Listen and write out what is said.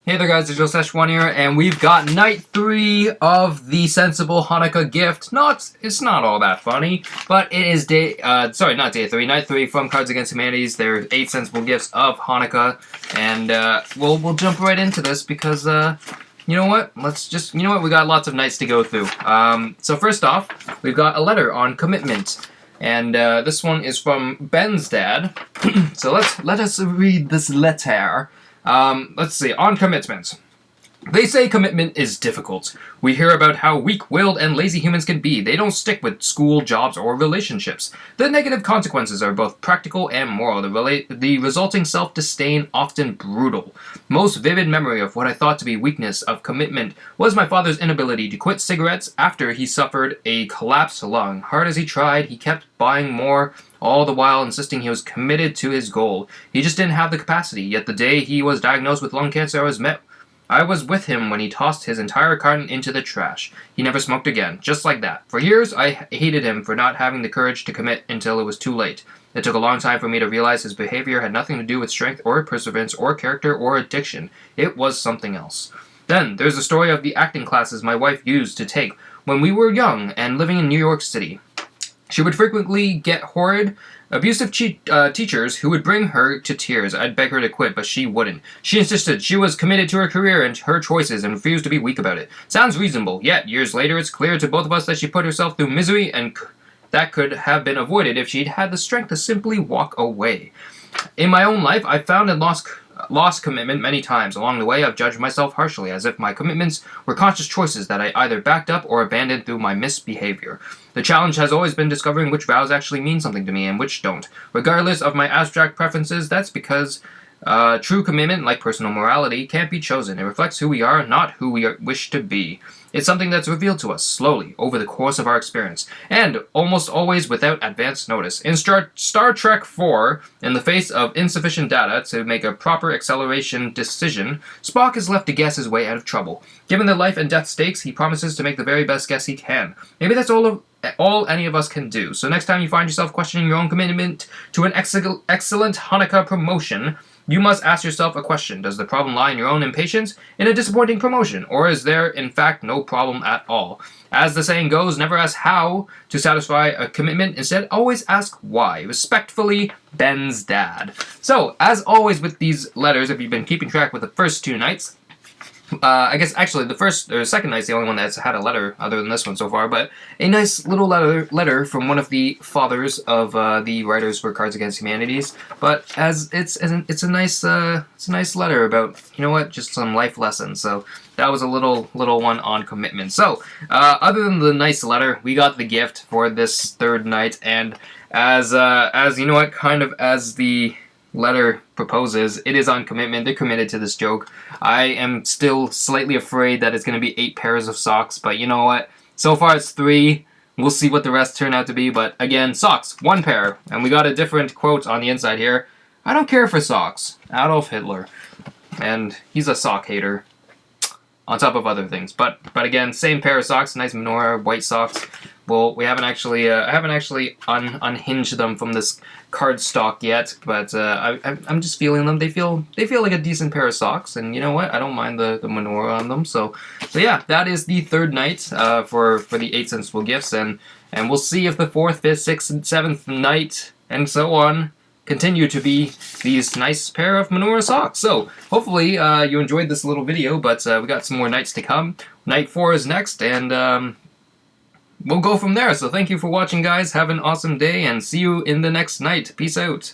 Hey there guys, it's Joe1 here, and we've got night 3 of the Sensible Hanukkah gift. It's not all that funny, but it is night 3 from Cards Against Humanities. There are 8 sensible gifts of Hanukkah, and we'll jump right into this because you know what? We got lots of nights to go through. So first off, we've got a letter on commitment, and this one is from Ben's dad. So let us read this letter. Let's see, on commitment. They say commitment is difficult. We hear about how weak-willed and lazy humans can be. They don't stick with school, jobs, or relationships. The negative consequences are both practical and moral. The resulting self-disdain often brutal. Most vivid memory of what I thought to be weakness of commitment was my father's inability to quit cigarettes after he suffered a collapsed lung. Hard as he tried, he kept buying more, all the while insisting he was committed to his goal. He just didn't have the capacity, yet the day he was diagnosed with lung cancer I was with him when he tossed his entire carton into the trash. He never smoked again, just like that. For years, I hated him for not having the courage to commit until it was too late. It took a long time for me to realize his behavior had nothing to do with strength or perseverance or character or addiction. It was something else. Then, there's the story of the acting classes my wife used to take when we were young and living in New York City. She would frequently get horrid, abusive teachers who would bring her to tears. I'd beg her to quit, but she wouldn't. She insisted she was committed to her career and her choices and refused to be weak about it. Sounds reasonable, yet years later it's clear to both of us that she put herself through misery and that could have been avoided if she'd had the strength to simply walk away. In my own life, I found and lost commitment many times. Along the way, I've judged myself harshly, as if my commitments were conscious choices that I either backed up or abandoned through my misbehavior. The challenge has always been discovering which vows actually mean something to me and which don't. Regardless of my abstract preferences, that's because true commitment, like personal morality, can't be chosen. It reflects who we are, not who we wish to be. It's something that's revealed to us slowly over the course of our experience, and almost always without advance notice. In Star Trek IV, in the face of insufficient data to make a proper acceleration decision, Spock is left to guess his way out of trouble. Given the life and death stakes, he promises to make the very best guess he can. Maybe that's all any of us can do. So next time you find yourself questioning your own commitment to an excellent Hanukkah promotion, you must ask yourself a question. Does the problem lie in your own impatience, in a disappointing promotion, or is there, in fact, no problem at all? As the saying goes, never ask how to satisfy a commitment. Instead, always ask why. Respectfully, Ben's dad. So, as always with these letters, if you've been keeping track with the first 2 nights, I guess actually the second night's the only one that's had a letter other than this one so far, but a nice little letter from one of the fathers of the writers for Cards Against Humanities. But as it's a nice letter about, you know what, just some life lessons. So that was a little one on commitment. So other than the nice letter, we got the gift for this third night, and as you know what, kind of as the letter proposes, it is on commitment. They're committed to this joke. I am still slightly afraid that it's going to be 8 pairs of socks, but you know what? So far it's 3. We'll see what the rest turn out to be, but again, socks, 1 pair. And we got a different quote on the inside here. I don't care for socks. Adolf Hitler. And he's a sock hater, on top of other things. But again, same pair of socks, nice menorah, white socks. Well, we haven't actually, I haven't actually unhinged them from this cardstock yet, but I'm just feeling them. They feel like a decent pair of socks, and you know what? I don't mind the menorah on them. So yeah, that is the third night for the 8 sensible gifts, and we'll see if the 4th, 5th, 6th, and 7th night, and so on, continue to be these nice pair of menorah socks. So hopefully you enjoyed this little video, but we got some more nights to come. Night 4 is next, and we'll go from there. So thank you for watching, guys. Have an awesome day, and see you in the next night. Peace out.